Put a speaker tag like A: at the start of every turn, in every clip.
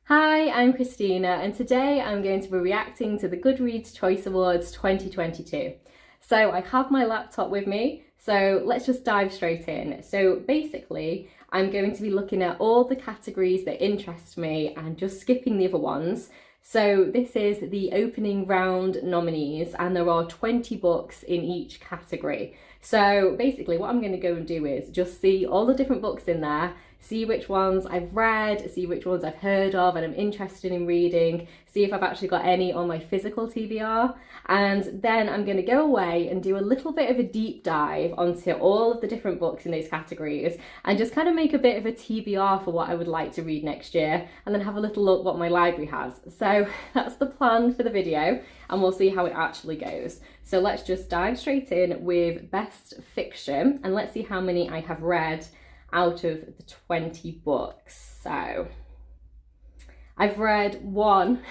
A: Hi, I'm Christina and today I'm going to be reacting to the Goodreads Choice Awards 2022. So I have my laptop with me, so let's just dive straight in. So basically, I'm going to be looking at all the categories that interest me and just skipping the other ones. So this is the opening round nominees and there are 20 books in each category. So basically what I'm going to go and do is just see all the different books in there, see which ones I've read, see which ones I've heard of and I'm interested in reading, see if I've actually got any on my physical TBR, and then I'm going to go away and do a little bit of a deep dive onto all of the different books in those categories and just kind of make a bit of a TBR for what I would like to read next year, and then have a little look what my library has. So that's the plan for the video and we'll see how it actually goes. So let's just dive straight in with best fiction and let's see how many I have read out of the 20 books. So I've read one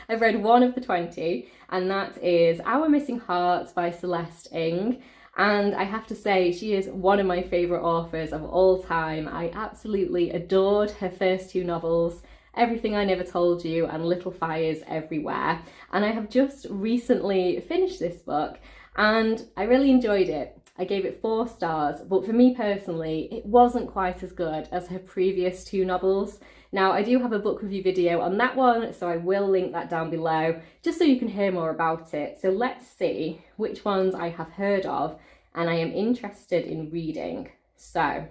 A: I've read one of the 20, and that is Our Missing Hearts by Celeste Ng. And I have to say, she is one of my favourite authors of all time. I absolutely adored her first two novels, Everything I Never Told You and Little Fires Everywhere. And I have just recently finished this book and I really enjoyed it. I gave it 4 stars, but for me personally, it wasn't quite as good as her previous 2 novels. Now, I do have a book review video on that one, so I will link that down below, just so you can hear more about it. So let's see which ones I have heard of and I am interested in reading. So,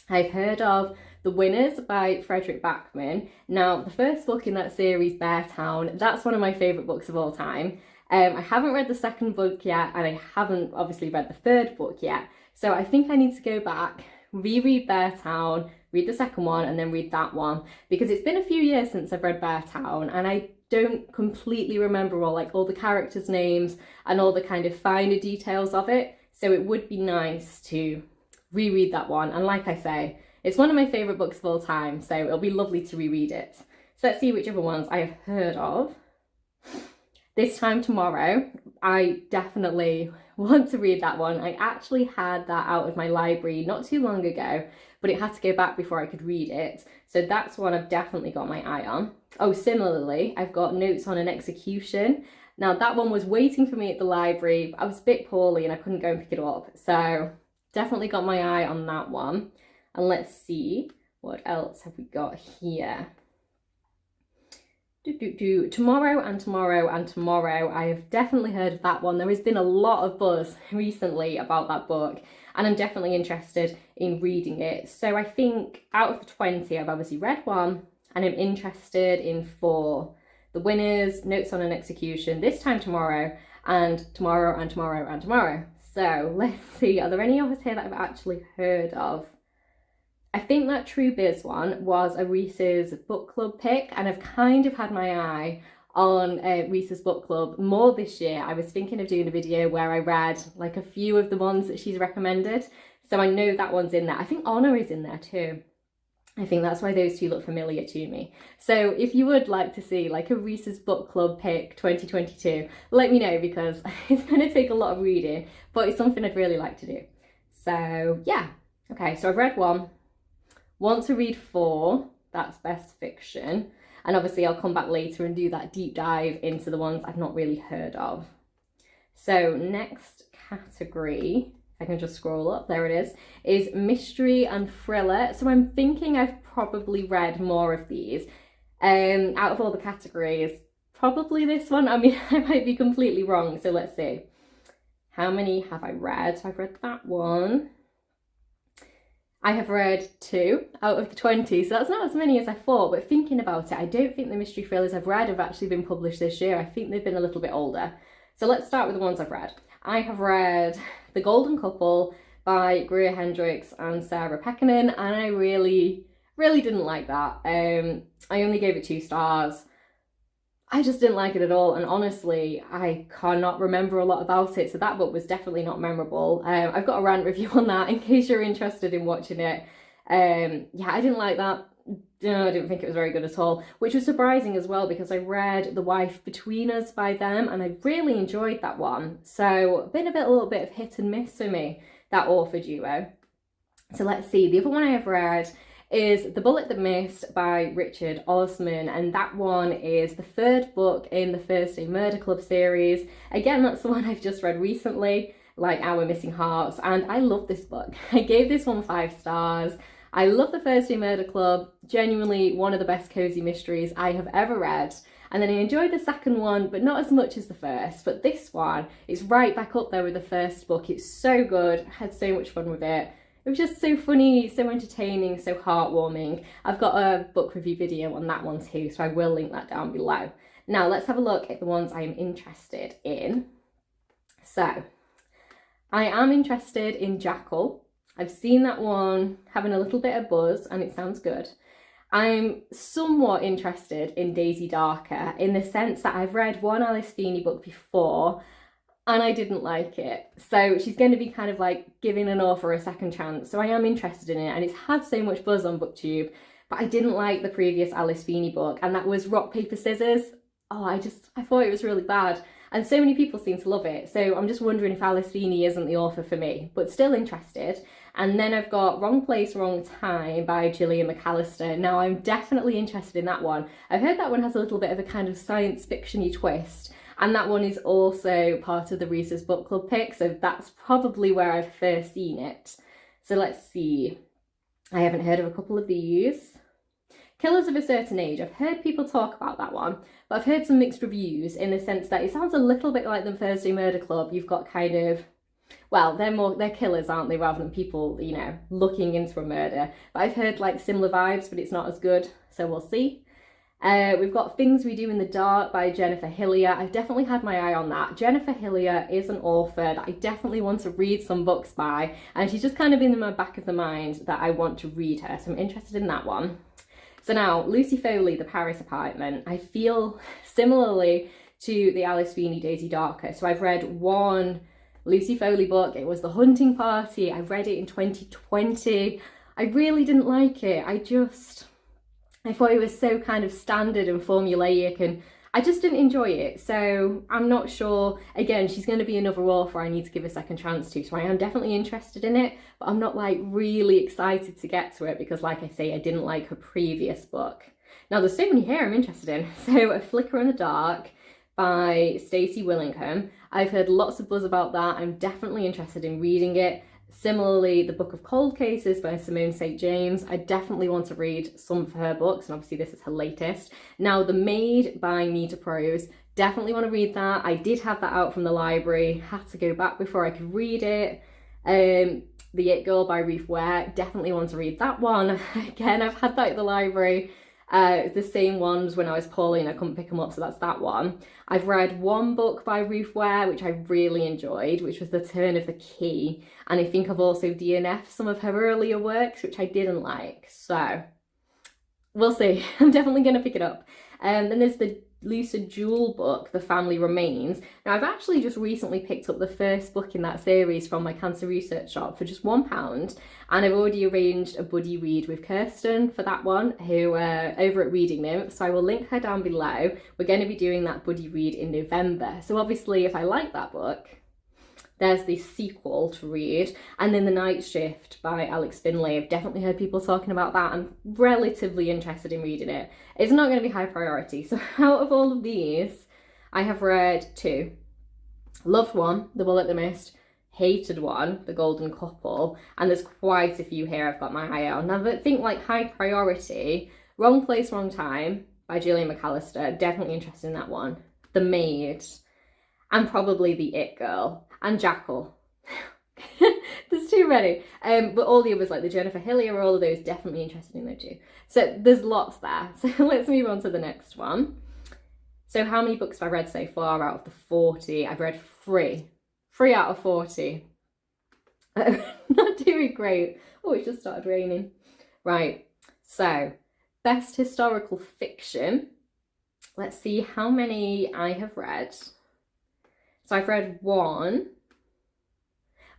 A: I've heard of The Winners by Frederick Backman. Now, the first book in that series, Bear Town, that's one of my favourite books of all time. I haven't read the second book yet, and I haven't obviously read the third book yet. So I think I need to go back, reread Bear Town, read the second one, and then read that one, because it's been a few years since I've read Bear Town, and I don't completely remember all the characters' names and all the kind of finer details of it. So it would be nice to reread that one. And like I say, it's one of my favourite books of all time, so it'll be lovely to reread it. So let's see which other ones I have heard of. This Time Tomorrow, I definitely want to read that one. I actually had that out of my library not too long ago, but it had to go back before I could read it. So that's one I've definitely got my eye on. Oh, similarly, I've got Notes on an Execution. Now that one was waiting for me at the library, but I was a bit poorly and I couldn't go and pick it up. So definitely got my eye on that one. And let's see, what else have we got here? Tomorrow and Tomorrow and Tomorrow. I have definitely heard of that one. There has been a lot of buzz recently about that book and I'm definitely interested in reading it. So I think out of the 20, I've obviously read one and I'm interested in 4. The Winners, Notes on an Execution, This Time Tomorrow, and Tomorrow and Tomorrow and Tomorrow. So let's see, are there any others here that I've actually heard of? I think that True Biz one was a Reese's book club pick, and I've kind of had my eye on Reese's book club more this year. I was thinking of doing a video where I read like a few of the ones that she's recommended, so I know that one's in there. I think Honor is in there too. I think that's why those two look familiar to me. So if you would like to see like a Reese's book club pick 2022, let me know, because it's going to take a lot of reading, but it's something I'd really like to do. So yeah, okay, so I've read one. Want to read 4, that's best fiction. And obviously I'll come back later and do that deep dive into the ones I've not really heard of. So next category, if I can just scroll up, there it is mystery and thriller. So I'm thinking I've probably read more of these. Out of all the categories, probably this one. I mean, I might be completely wrong, so let's see. How many have I read? So I've read that one. I have read 2 out of the 20, so that's not as many as I thought, but thinking about it, I don't think the mystery thrillers I've read have actually been published this year. I think they've been a little bit older. So let's start with the ones I've read. I have read The Golden Couple by Greer Hendricks and Sarah Pekkanen, and I really didn't like that. I only gave it 2 stars. I just didn't like it at all, and honestly, I cannot remember a lot about it, so that book was definitely not memorable. I've got a rant review on that in case you're interested in watching it. Yeah, I didn't like that. No, I didn't think it was very good at all, which was surprising as well because I read The Wife Between Us by them and I really enjoyed that one. So been a little bit of hit and miss for me, that author duo. So let's see, the other one I have read is The Bullet That Missed by Richard Osman, and that one is the third book in the Thursday Murder Club series. Again, that's the one I've just read recently, like Our Missing Hearts, and I love this book. I gave this one 5 stars. I love the Thursday Murder Club, genuinely one of the best cozy mysteries I have ever read. And then I enjoyed the second one, but not as much as the first. But this one is right back up there with the first book. It's so good. I had so much fun with it. It was just so funny, so entertaining, so heartwarming. I've got a book review video on that one too, so I will link that down below. Now let's have a look at the ones I'm interested in. So, I am interested in Jackal. I've seen that one having a little bit of buzz and it sounds good. I'm somewhat interested in Daisy Darker in the sense that I've read one Alice Feeney book before and I didn't like it. So she's going to be kind of like giving an author a second chance. So I am interested in it, and it's had so much buzz on BookTube, but I didn't like the previous Alice Feeney book, and that was Rock, Paper, Scissors. Oh, I thought it was really bad. And so many people seem to love it. So I'm just wondering if Alice Feeney isn't the author for me, but still interested. And then I've got Wrong Place, Wrong Time by Gillian McAllister. Now I'm definitely interested in that one. I've heard that one has a little bit of a kind of science fiction-y twist. And that one is also part of the Reese's Book Club pick. So that's probably where I've first seen it. So let's see. I haven't heard of a couple of these. Killers of a Certain Age. I've heard people talk about that one, but I've heard some mixed reviews in the sense that it sounds a little bit like the Thursday Murder Club. You've got kind of, well, they're killers, aren't they, rather than people, you know, looking into a murder. But I've heard like similar vibes, but it's not as good, so we'll see. We've got Things We Do in the Dark by Jennifer Hillier. I've definitely had my eye on that. Jennifer Hillier is an author that I definitely want to read some books by, and she's just kind of in my back of the mind that I want to read her, so I'm interested in that one. So now, Lucy Foley, The Paris Apartment. I feel similarly to the Alice Feeney Daisy Darker. So I've read one Lucy Foley book. It was The Hunting Party. I read it in 2020. I really didn't like it. I thought it was so kind of standard and formulaic, and I just didn't enjoy it. So I'm not sure. Again, she's going to be another author I need to give a second chance to. So I am definitely interested in it, but I'm not like really excited to get to it because, like I say, I didn't like her previous book. Now there's so many here I'm interested in. So A Flicker in the Dark by Stacey Willingham. I've heard lots of buzz about that. I'm definitely interested in reading it. Similarly, The Book of Cold Cases by Simone St. James. I definitely want to read some of her books, and obviously this is her latest. Now, The Maid by Nita Prose. Definitely want to read that. I did have that out from the library. Had to go back before I could read it. The It Girl by Ruth Ware. Definitely want to read that one. Again, I've had that at the library. The same ones when I was poorly and I couldn't pick them up, so that's that one. I've read one book by Ruth Ware which I really enjoyed, which was The Turn of the Key, and I think I've also DNF'd some of her earlier works which I didn't like, so we'll see. I'm definitely going to pick it up. Then there's the Lucid Jewel book, The Family Remains. Now I've actually just recently picked up the first book in that series from my cancer research shop for just £1, and I've already arranged a buddy read with Kirsten for that one, who over at Reading Nymph, so I will link her down below. We're going to be doing that buddy read in November, so obviously if I like that book, there's the sequel to read. And then The Night Shift by Alex Finlay. I've definitely heard people talking about that. I'm relatively interested in reading it. It's not going to be high priority. So out of all of these, I have read 2. Loved one, The Bullet That Missed. Hated one, The Golden Couple. And there's quite a few here I've got my eye on. Now, I think like high priority, Wrong Place, Wrong Time by Gillian McAllister. Definitely interested in that one. The Maid. And probably The It Girl. And Jackal. There's too many. But all the others, like the Jennifer Hillier, all of those, definitely interested in those too. So there's lots there. So let's move on to the next one. So how many books have I read so far out of the 40? I've read 3. 3 out of 40. Not doing great. Oh, it just started raining. Right. So, best historical fiction. Let's see how many I have read. So I've read 1.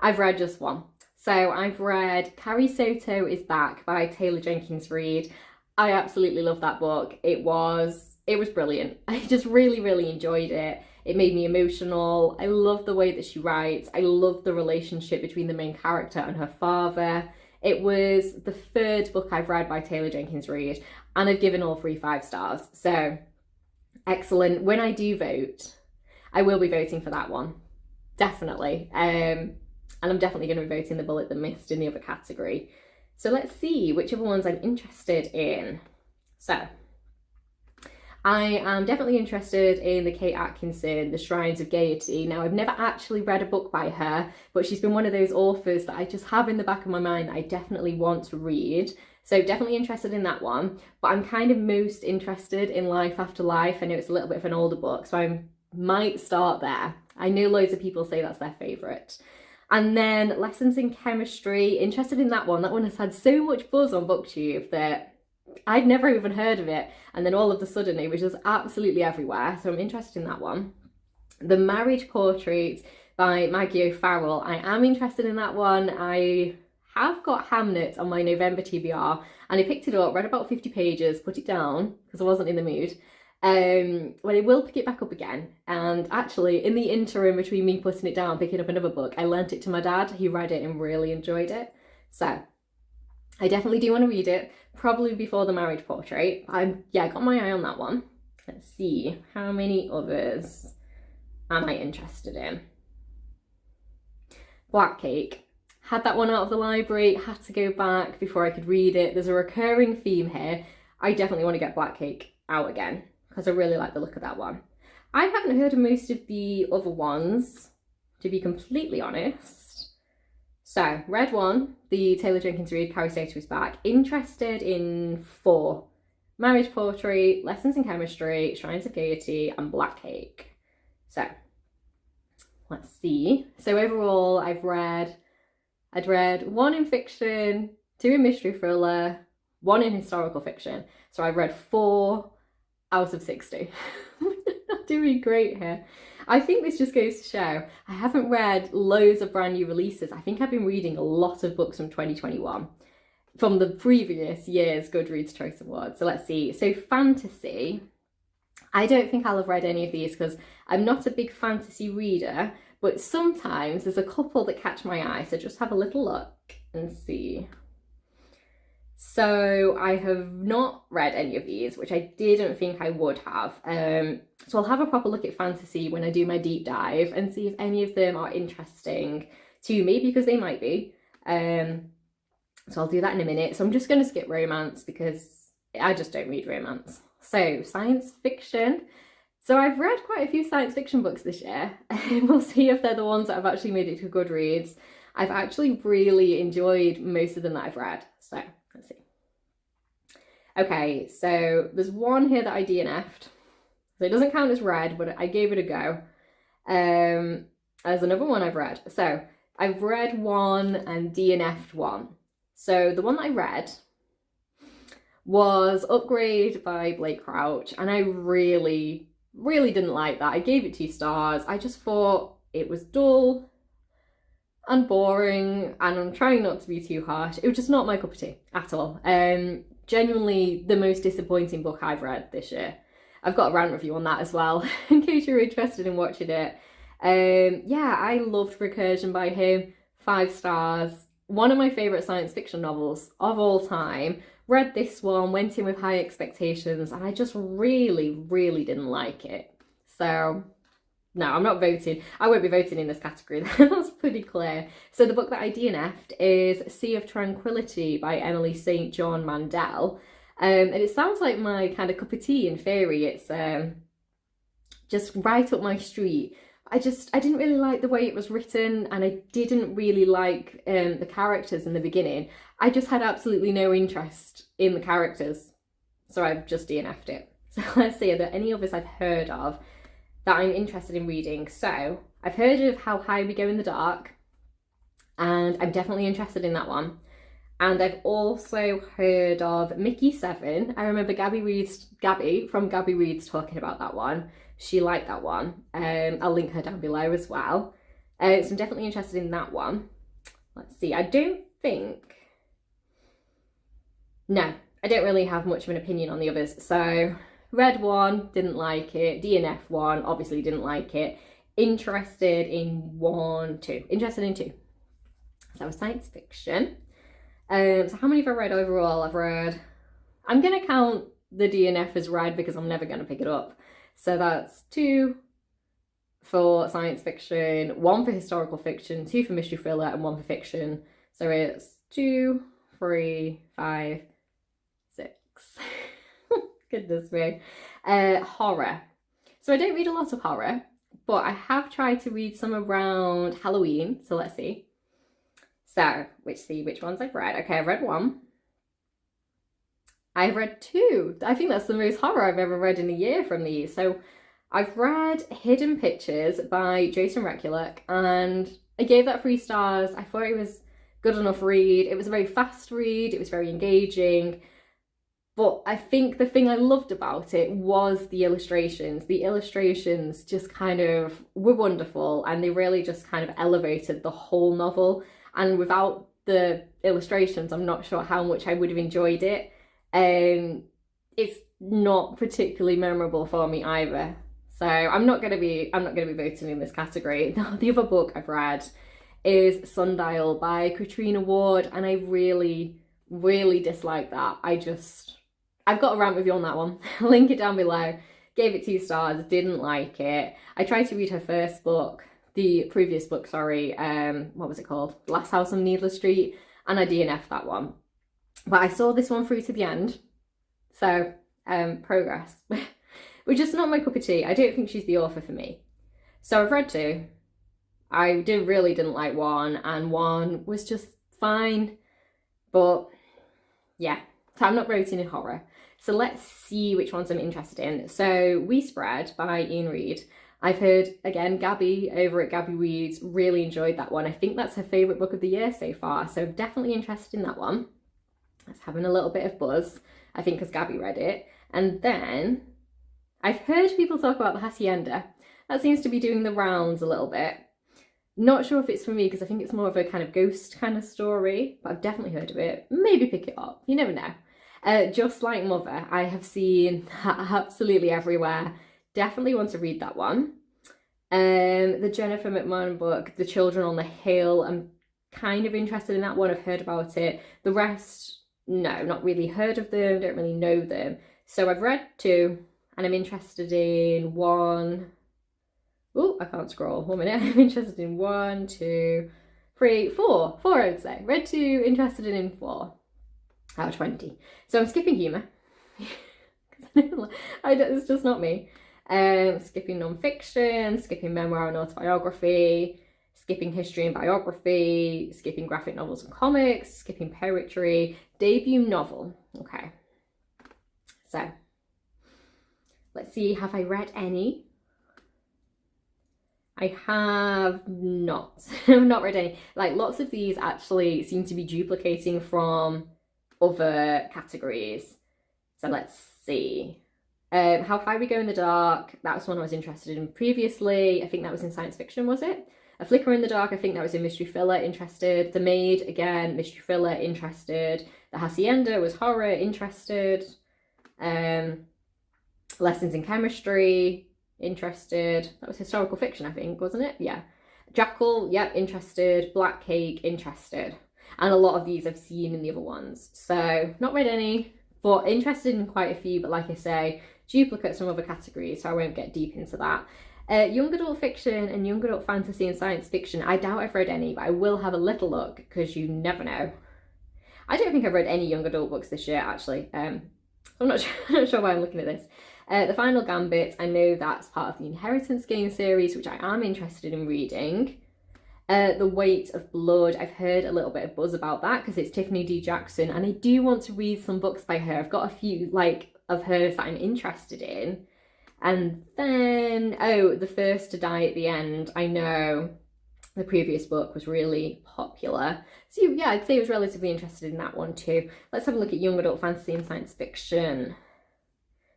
A: I've read just 1. So I've read Carrie Soto is Back by Taylor Jenkins Reid. I absolutely love that book. It was brilliant. I just really enjoyed it. It made me emotional. I love the way that she writes. I love the relationship between the main character and her father. It was the third book I've read by Taylor Jenkins Reid, and I've given all 3 5 stars. So excellent. When I do vote, I will be voting for that one, definitely. And I'm definitely going to be voting The Bullet That Missed in the other category. So let's see which other ones I'm interested in. So I am definitely interested in the Kate Atkinson, The Shrines of Gaiety. Now, I've never actually read a book by her, but she's been one of those authors that I just have in the back of my mind that I definitely want to read. So definitely interested in that one. But I'm kind of most interested in Life After Life. I know it's a little bit of an older book, so I might start there. I know loads of people say that's their favourite. And then Lessons in Chemistry, interested in that one. That one has had so much buzz on BookTube that I'd never even heard of it. And then all of a sudden it was just absolutely everywhere. So I'm interested in that one. The Marriage Portrait by Maggie O'Farrell. I am interested in that one. I have got Hamnet on my November TBR and I picked it up, read about 50 pages, put it down because I wasn't in the mood. But I will pick it back up again. And actually, in the interim between me putting it down, picking up another book, I lent it to my dad. He read it and really enjoyed it. So I definitely do want to read it, probably before The Marriage Portrait. Yeah, I got my eye on that one. Let's see, how many others am I interested in? Black Cake. Had that one out of the library, had to go back before I could read it. There's a recurring theme here. I definitely want to get Black Cake out again, because I really like the look of that one. I haven't heard of most of the other ones, to be completely honest. So, read 1, the Taylor Jenkins Reid, Carrie Soto is back. Interested in 4. Marriage Portrait, Lessons in Chemistry, Shrines of Gaiety, and Black Cake. So, let's see. So overall, I'd read 1 in fiction, 2 in mystery thriller, 1 in historical fiction. So I've read 4 out of 60. Not doing great here. I think this just goes to show I haven't read loads of brand new releases. I think I've been reading a lot of books from 2021 from the previous year's Goodreads Choice Awards. So let's see. So fantasy, I don't think I'll have read any of these because I'm not a big fantasy reader, but sometimes there's a couple that catch my eye. So just have a little look and see. So I have not read any of these, which I didn't think I would have. So I'll have a proper look at fantasy when I do my deep dive and see if any of them are interesting to me, because they might be. So I'll do that in a minute. So I'm just going to skip romance because I just don't read romance. So science fiction. So I've read quite a few science fiction books this year. We'll see if they're the ones that have actually made it to Goodreads. I've actually really enjoyed most of them that I've read. So let's see. Okay, so there's one here that I DNF'd. So it doesn't count as read, but I gave it a go. There's another one I've read. So I've read 1 and DNF'd 1. So the one that I read was Upgrade by Blake Crouch, and I really didn't like that. I gave it 2 stars. I just thought it was dull and boring, and I'm trying not to be too harsh. It was just not my cup of tea at all. Genuinely the most disappointing book I've read this year. I've got a rant review on that as well, in case you're interested in watching it. Yeah, I loved Recursion by him. 5 stars. One of my favourite science fiction novels of all time. Read this one, went in with high expectations, and I just really didn't like it. So no, I'm not voting. I won't be voting in this category. That's pretty clear. So the book that I DNF'd is Sea of Tranquillity by Emily St. John Mandel. And it sounds like my kind of cup of tea in theory. It's just right up my street. I didn't really like the way it was written, and I didn't really like the characters in the beginning. I just had absolutely no interest in the characters. So I've just DNF'd it. So let's see, are there any others I've heard of that I'm interested in reading? So I've heard of How High We Go in the Dark, and I'm definitely interested in that one. And I've also heard of Mickey 7. I remember Gabby from Gabby Reads talking about that one. She liked that one. I'll link her down below as well. So I'm definitely interested in that one. Let's see, I don't really have much of an opinion on the others. So read 1, didn't like it. DNF 1, obviously didn't like it. Interested in 2. So science fiction. So how many have I read overall? I'm going to count the DNF as read because I'm never going to pick it up. So that's 2 for science fiction, 1 for historical fiction, 2 for mystery thriller, and 1 for fiction. So it's 2, 3, 5, 6. Goodness me. Horror. So I don't read a lot of horror, but I have tried to read some around Halloween. So let's see. So, which ones I've read. Okay, I've read 1. I've read 2. I think that's the most horror I've ever read in a year from these. So I've read Hidden Pictures by Jason Rekulak, and I gave that 3 stars. I thought it was good enough read. It was a very fast read. It was very engaging. But I think the thing I loved about it was the illustrations. The illustrations just kind of were wonderful, and they really just kind of elevated the whole novel. And without the illustrations, I'm not sure how much I would have enjoyed it. It's not particularly memorable for me either. So I'm not gonna be voting in this category. The other book I've read is Sundial by Katrina Ward, and I really dislike that. I've got a rant with you on that one. Link it down below. Gave it 2 stars, didn't like it. I tried to read her first book, the previous book, sorry, what was it called? Last House on Needless Street, and I DNF'd that one. But I saw this one through to the end, so progress. Which is not my cup of tea. I don't think she's the author for me. So I've read 2. I really didn't like 1, and 1 was just fine. But yeah, so I'm not voting in horror. So let's see which ones I'm interested in. So We Spread by Ian Reid. I've heard, again, Gabby over at Gabby Reads really enjoyed that one. I think that's her favourite book of the year so far. So I'm definitely interested in that one. That's having a little bit of buzz, I think, because Gabby read it. And then I've heard people talk about The Hacienda. That seems to be doing the rounds a little bit. Not sure if it's for me because I think it's more of a kind of ghost kind of story, but I've definitely heard of it. Maybe pick it up. You never know. Just Like Mother, I have seen absolutely everywhere. Definitely want to read that one. The Jennifer McMahon book, The Children on the Hill, I'm kind of interested in that one. I've heard about it. The rest, no, not really heard of them, don't really know them. So I've read 2, and I'm interested in 1. Oh, I can't scroll. 1 minute. I'm interested in 1, 2, 3, 4. 4, I would say. Read 2, interested in 4 out of 20. So I'm skipping humour. It's just not me. Skipping non-fiction, skipping memoir and autobiography, skipping history and biography, skipping graphic novels and comics, skipping poetry, debut novel. Okay. So, let's see, have I read any? I have not. I've not read any. Like, lots of these actually seem to be duplicating from other categories. So let's see. How High We Go in the Dark, that was one I was interested in previously. I think that was in science fiction, was it? A Flicker in the Dark, I think that was in mystery thriller, interested. The Maid, again, mystery thriller, interested. The Hacienda was horror, interested. Lessons in Chemistry, interested. That was historical fiction, I think, wasn't it? Yeah. Jackal, yep, interested. Black Cake, interested. And a lot of these I've seen in the other ones. So, not read any, but interested in quite a few. But like I say, duplicates from other categories, so I won't get deep into that. Young adult fiction and young adult fantasy and science fiction, I doubt I've read any, but I will have a little look, because you never know. I don't think I've read any young adult books this year, actually. I'm not sure why I'm looking at this. The Final Gambit, I know that's part of the Inheritance game series, which I am interested in reading. The Weight of Blood, I've heard a little bit of buzz about that because it's Tiffany D. Jackson, and I do want to read some books by her. I've got a few of hers that I'm interested in. And then, The First to Die at the End, I know the previous book was really popular. So yeah, I'd say I was relatively interested in that one too. Let's have a look at young adult fantasy and science fiction.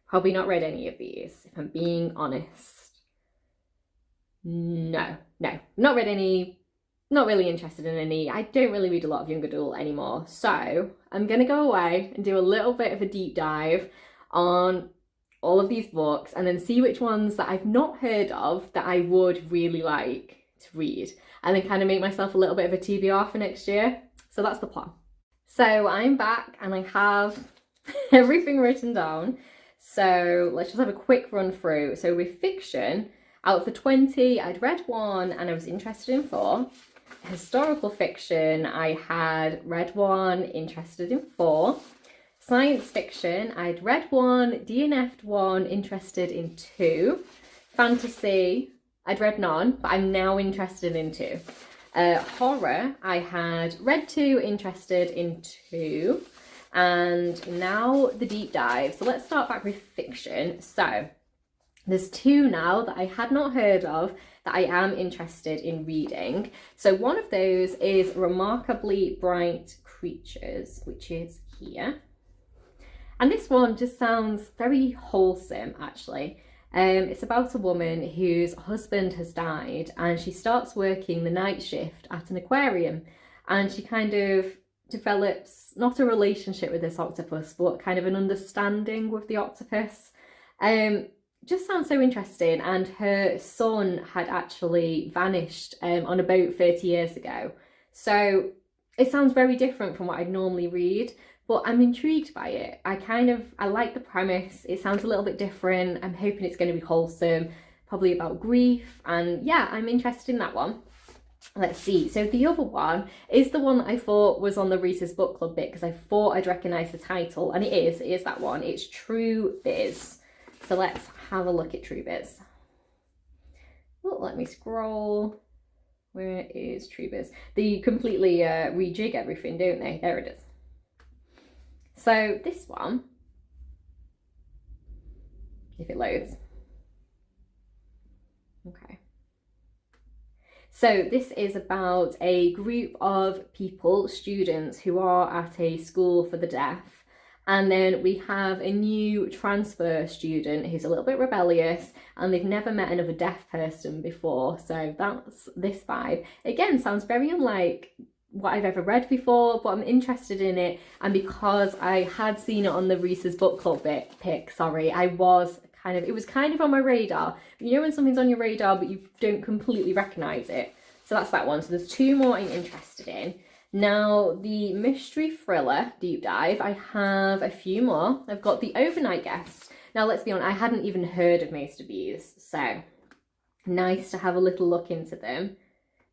A: Probably not read any of these, if I'm being honest. No, not read any, not really interested in any. I don't really read a lot of young adult anymore. So I'm going to go away and do a little bit of a deep dive on all of these books and then see which ones that I've not heard of that I would really like to read, and then kind of make myself a little bit of a TBR for next year. So that's the plan. So I'm back and I have everything written down. So let's just have a quick run through. So with fiction, out of the 20, I'd read 1 and I was interested in 4. Historical fiction, I had read 1, interested in 4. Science fiction, I'd read 1, DNF'd 1, interested in 2. Fantasy, I'd read none, but I'm now interested in 2. Horror, I had read 2, interested in 2. And now the deep dive. So let's start back with fiction. So there's 2 now that I had not heard of that I am interested in reading. So one of those is Remarkably Bright Creatures, which is here. And this one just sounds very wholesome, actually. It's about a woman whose husband has died and she starts working the night shift at an aquarium, and she kind of develops not a relationship with this octopus but kind of an understanding with the octopus. Just sounds so interesting, and her son had actually vanished on a boat 30 years ago, so it sounds very different from what I'd normally read. But I'm intrigued by it. I like the premise. It sounds a little bit different. I'm hoping it's going to be wholesome, probably about grief. And yeah, I'm interested in that one. Let's see. So the other one is the one that I thought was on the Reese's Book Club bit because I thought I'd recognise the title. And it is that one. It's True Biz. So let's have a look at True Biz. Oh, let me scroll. Where is True Biz? They completely rejig everything, don't they? There it is. So this one, if it loads. Okay. So this is about a group of people, students, who are at a school for the deaf. And then we have a new transfer student who's a little bit rebellious, and they've never met another deaf person before. So that's this vibe. Again, sounds very unlike what I've ever read before, but I'm interested in it. And because I had seen it on the Reese's Book Club pick, it was kind of on my radar. You know when something's on your radar but you don't completely recognise it? So that's that one. So there's 2 more I'm interested in. Now, the mystery thriller deep dive, I have a few more. I've got The Overnight Guest. Now, let's be honest, I hadn't even heard of most of these, so nice to have a little look into them.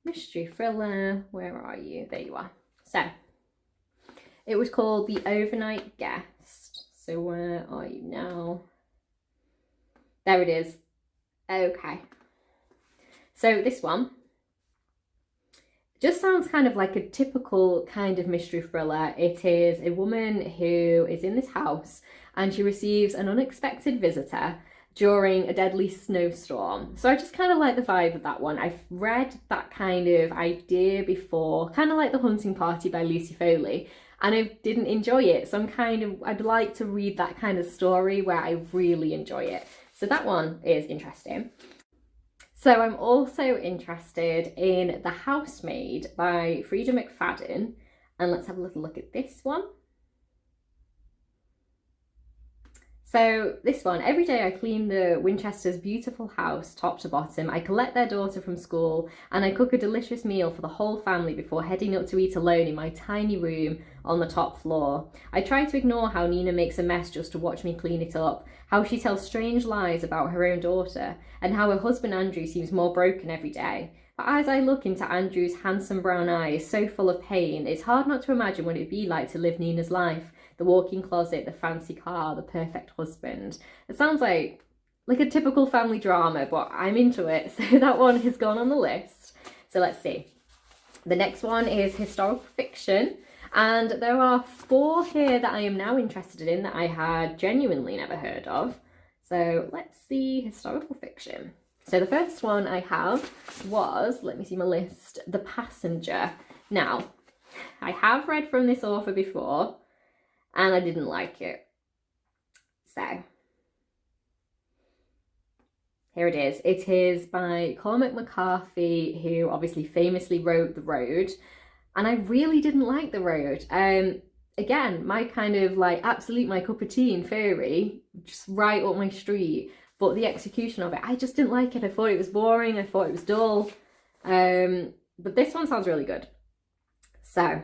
A: Mystery thriller, where are you? There you are. So, it was called The Overnight Guest. So where are you now? There it is. Okay. So this one just sounds kind of like a typical kind of mystery thriller. It is a woman who is in this house and she receives an unexpected visitor during a deadly snowstorm. So I just kind of like the vibe of that one. I've read that kind of idea before, kind of like The Hunting Party by Lucy Foley, and I didn't enjoy it. So I'd like to read that kind of story where I really enjoy it. So that one is interesting. So I'm also interested in The Housemaid by Frida McFadden, and let's have a little look at this one. So this one, every day I clean the Winchesters' beautiful house top to bottom. I collect their daughter from school and I cook a delicious meal for the whole family before heading up to eat alone in my tiny room on the top floor. I try to ignore how Nina makes a mess just to watch me clean it up, how she tells strange lies about her own daughter, and how her husband Andrew seems more broken every day. But as I look into Andrew's handsome brown eyes, so full of pain, it's hard not to imagine what it'd be like to live Nina's life. The walk-in closet, the fancy car, the perfect husband. It sounds like a typical family drama, but I'm into it. So that one has gone on the list. So let's see. The next one is historical fiction. And there are 4 here that I am now interested in that I had genuinely never heard of. So let's see historical fiction. So the first one I have was, let me see my list, The Passenger. Now, I have read from this author before, and I didn't like it. So, here it is. It is by Cormac McCarthy, who obviously famously wrote The Road, and I really didn't like The Road. Again, my kind of absolute my cup of tea in theory, just right up my street, but the execution of it, I just didn't like it. I thought it was boring, I thought it was dull, but this one sounds really good. So,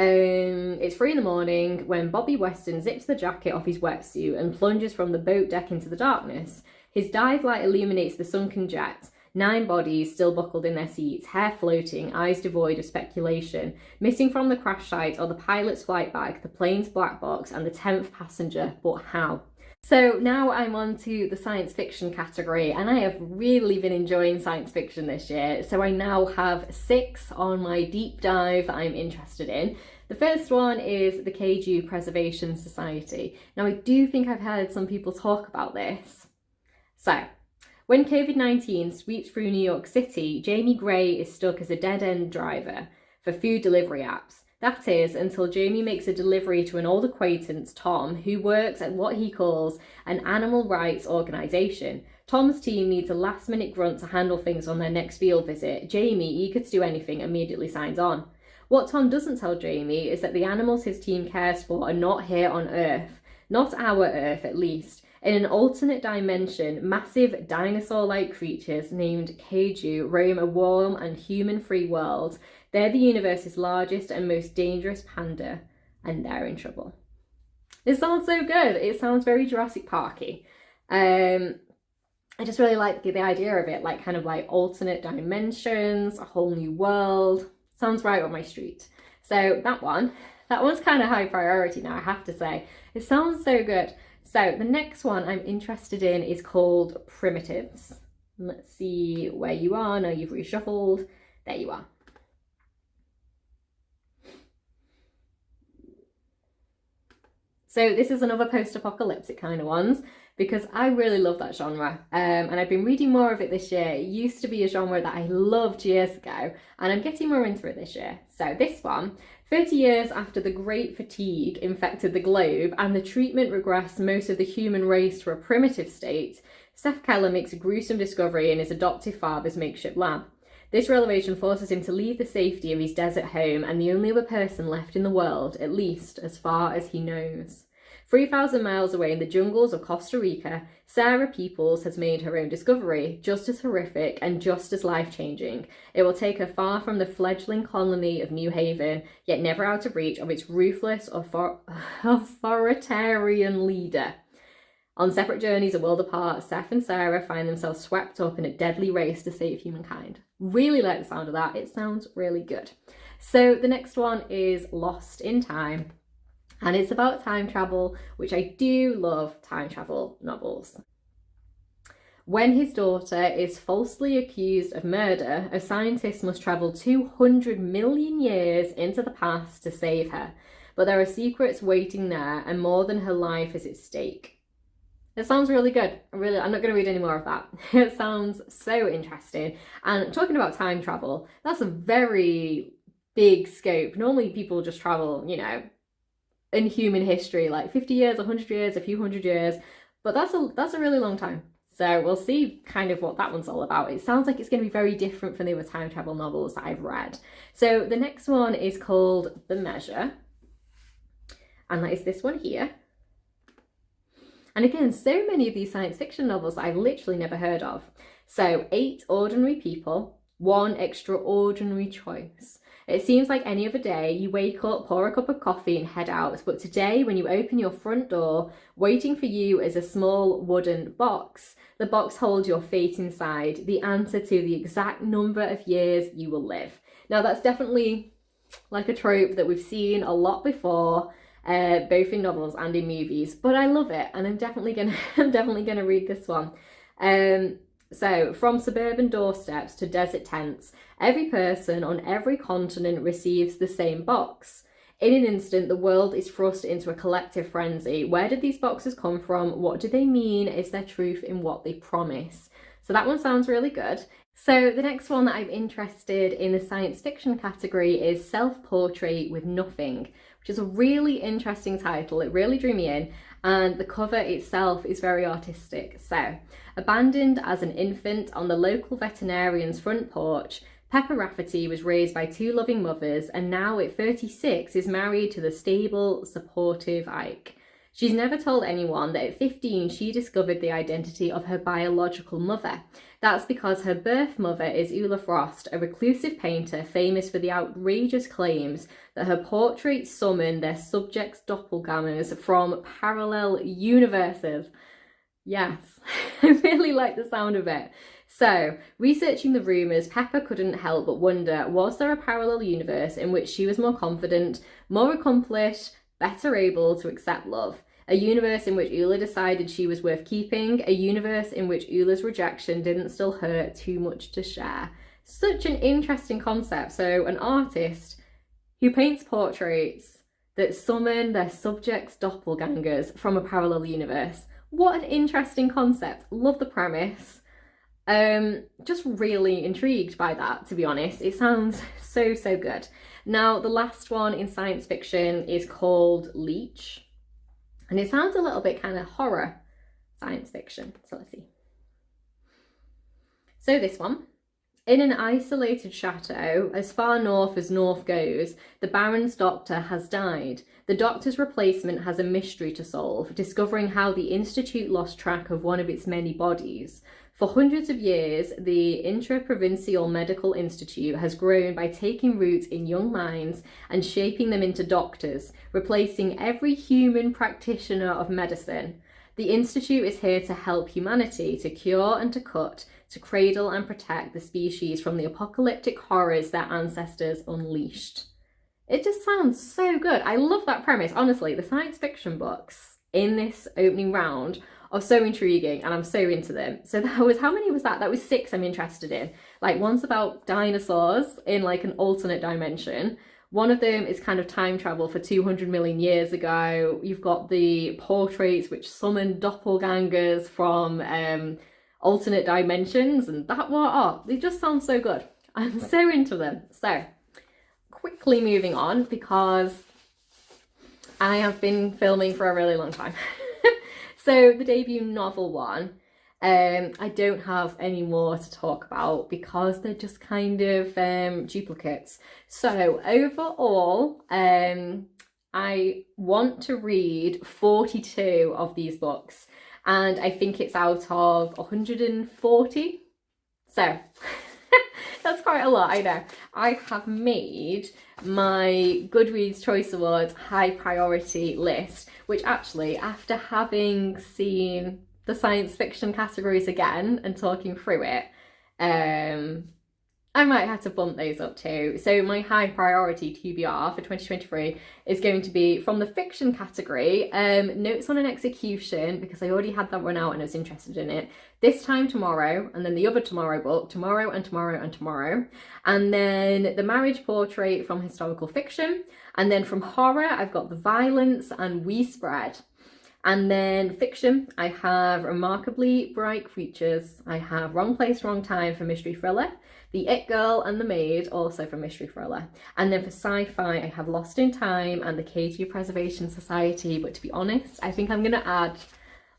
A: It's 3 in the morning when Bobby Weston zips the jacket off his wetsuit and plunges from the boat deck into the darkness. His dive light illuminates the sunken jet. 9 bodies still buckled in their seats, hair floating, eyes devoid of speculation. Missing from the crash site are the pilot's flight bag, the plane's black box, and the 10th passenger, but how? So now I'm on to the science fiction category, and I have really been enjoying science fiction this year. So I now have 6 on my deep dive that I'm interested in. The first one is the Kaiju Preservation Society. Now I do think I've heard some people talk about this. So, when COVID-19 sweeps through New York City, Jamie Gray is stuck as a dead-end driver for food delivery apps. That is, until Jamie makes a delivery to an old acquaintance, Tom, who works at what he calls an animal rights organisation. Tom's team needs a last-minute grunt to handle things on their next field visit. Jamie, eager to do anything, immediately signs on. What Tom doesn't tell Jamie is that the animals his team cares for are not here on Earth. Not our Earth, at least. In an alternate dimension, massive dinosaur-like creatures named Kaiju roam a warm and human-free world. They're the universe's largest and most dangerous panda, and they're in trouble. It sounds so good. It sounds very Jurassic Parky. I just really like the idea of it, like kind of like alternate dimensions, a whole new world. Sounds right up my street. So that one's kind of high priority now, I have to say. It sounds so good. So the next one I'm interested in is called Primitives. Let's see where you are. Now you've reshuffled. There you are. So this is another post-apocalyptic kind of ones because I really love that genre. And I've been reading more of it this year. It used to be a genre that I loved years ago, and I'm getting more into it this year. So this one, 30 years after the Great Fatigue infected the globe and the treatment regressed most of the human race to a primitive state, Seth Keller makes a gruesome discovery in his adoptive father's makeshift lab. This revelation forces him to leave the safety of his desert home and the only other person left in the world, at least as far as he knows. 3,000 miles away in the jungles of Costa Rica, Sarah Peoples has made her own discovery, just as horrific and just as life-changing. It will take her far from the fledgling colony of New Haven, yet never out of reach of its ruthless authoritarian leader. On separate journeys a world apart, Seth and Sarah find themselves swept up in a deadly race to save humankind. Really like the sound of that. It sounds really good. So the next one is Lost in Time. And it's about time travel, which I do love time travel novels. When his daughter is falsely accused of murder, a scientist must travel 200 million years into the past to save her. But there are secrets waiting there, and more than her life is at stake. It sounds really good. I'm not going to read any more of that. It sounds so interesting. And talking about time travel, that's a very big scope. Normally people just travel, in human history, like 50 years, 100 years, a few hundred years, but that's a really long time. So we'll see kind of what that one's all about. It sounds like it's going to be very different from the other time travel novels that I've read. So the next one is called The Measure, and that is this one here. And again, so many of these science fiction novels that I've literally never heard of. So 8 ordinary people, 1 extraordinary choice. It seems like any other day, you wake up, pour a cup of coffee and head out. But today, when you open your front door, waiting for you is a small wooden box. The box holds your fate inside, the answer to the exact number of years you will live. Now, that's definitely like a trope that we've seen a lot before, both in novels and in movies. But I love it, and I'm definitely gonna read this one. So, from suburban doorsteps to desert tents, every person on every continent receives the same box. In an instant, the world is thrust into a collective frenzy. Where did these boxes come from? What do they mean? Is there truth in what they promise? So that one sounds really good. So the next one that I'm interested in the science fiction category is Self-Portrait with Nothing, which is a really interesting title. It really drew me in, and the cover itself is very artistic. So, abandoned as an infant on the local veterinarian's front porch, Pepper Rafferty was raised by 2 loving mothers and now at 36 is married to the stable, supportive Ike. She's never told anyone that at 15 she discovered the identity of her biological mother. That's because her birth mother is Ulla Frost, a reclusive painter famous for the outrageous claims that her portraits summon their subjects' doppelgangers from parallel universes. Yes, I really like the sound of it. So, researching the rumours, Pepper couldn't help but wonder, was there a parallel universe in which she was more confident, more accomplished, better able to accept love? A universe in which Ulla decided she was worth keeping, a universe in which Ulla's rejection didn't still hurt too much to share. Such an interesting concept. So, an artist who paints portraits that summon their subjects' doppelgangers from a parallel universe. What an interesting concept. Love the premise. Just really intrigued by that, to be honest. It sounds so good. Now, the last one in science fiction is called Leech, and it sounds a little bit kind of horror science fiction. So let's see. So this one. In an isolated chateau, as far north as north goes, the Baron's doctor has died. The doctor's replacement has a mystery to solve, discovering how the Institute lost track of one of its many bodies. For hundreds of years, the Intra-Provincial Medical Institute has grown by taking root in young minds and shaping them into doctors, replacing every human practitioner of medicine. The Institute is here to help humanity, to cure and to cut, to cradle and protect the species from the apocalyptic horrors their ancestors unleashed. It just sounds so good. I love that premise. Honestly, the science fiction books in this opening round are so intriguing and I'm so into them. So that was, how many was that? That was 6 I'm interested in. Like, one's about dinosaurs in like an alternate dimension. One of them is kind of time travel for 200 million years ago. You've got the portraits which summon doppelgangers from alternate dimensions, and that one, oh, they just sound so good. I'm so into them. So, quickly moving on, because I have been filming for a really long time. So, the debut novel one, I don't have any more to talk about because they're just kind of duplicates. So, overall, I want to read 42 of these books, and I think it's out of 140. So that's quite a lot, I know. I have made my Goodreads Choice Awards high priority list, which actually, after having seen the science fiction categories again and talking through it, I might have to bump those up too. So my high priority TBR for 2023 is going to be from the fiction category, Notes on an Execution, because I already had that one out and I was interested in it. This Time Tomorrow, and then the other Tomorrow book, Tomorrow and Tomorrow and Tomorrow. And then The Marriage Portrait from historical fiction. And then from horror, I've got The Violence and We Spread. And then fiction, I have Remarkably Bright Creatures. I have Wrong Place, Wrong Time for mystery thriller. The It Girl and the Maid, also for mystery thriller. And then for sci-fi, I have Lost in Time and the Kaiju Preservation Society. But to be honest, I think I'm going to add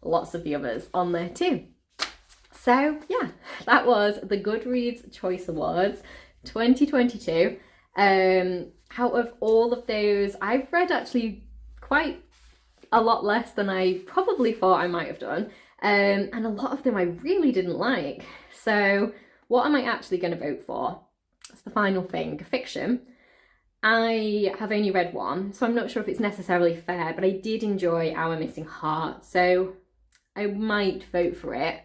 A: lots of the others on there too. So yeah, that was the Goodreads Choice Awards 2022. Out of all of those, I've read actually quite a lot less than I probably thought I might have done. And a lot of them I really didn't like. So what am I actually going to vote for? That's the final thing. Fiction. I have only read one, so I'm not sure if it's necessarily fair, but I did enjoy Our Missing Heart, so I might vote for it.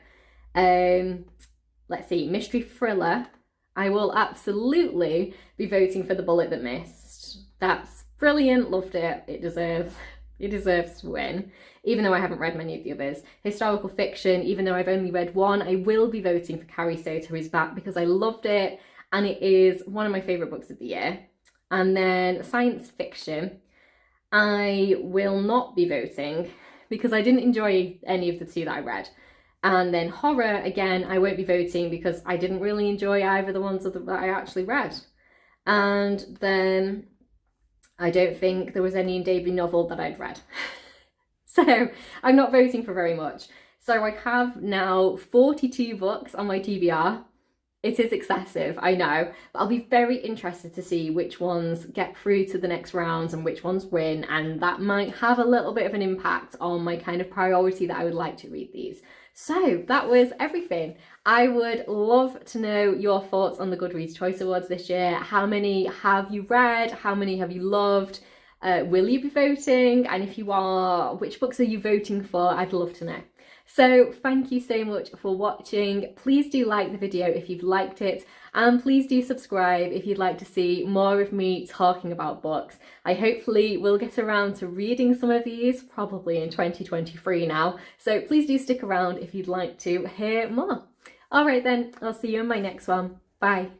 A: Let's see, mystery thriller. I will absolutely be voting for The Bullet That Missed. That's brilliant, loved it. It deserves to win, even though I haven't read many of the others. Historical fiction, even though I've only read one, I will be voting for Carrie, Soto Is Back because I loved it and it is one of my favourite books of the year. And then science fiction, I will not be voting because I didn't enjoy any of the 2 that I read. And then horror, again, I won't be voting because I didn't really enjoy either the ones that I actually read. And then I don't think there was any debut novel that I'd read. So I'm not voting for very much. So I have now 42 books on my TBR. It is excessive, I know, but I'll be very interested to see which ones get through to the next rounds and which ones win, and that might have a little bit of an impact on my kind of priority that I would like to read these. So that was everything. I would love to know your thoughts on the Goodreads Choice Awards this year. How many have you read? How many have you loved? Will you be voting? And if you are, which books are you voting for? I'd love to know. So thank you so much for watching. Please do like the video if you've liked it, and please do subscribe if you'd like to see more of me talking about books. I hopefully will get around to reading some of these, probably in 2023 now, so please do stick around if you'd like to hear more. Alright then, I'll see you in my next one. Bye.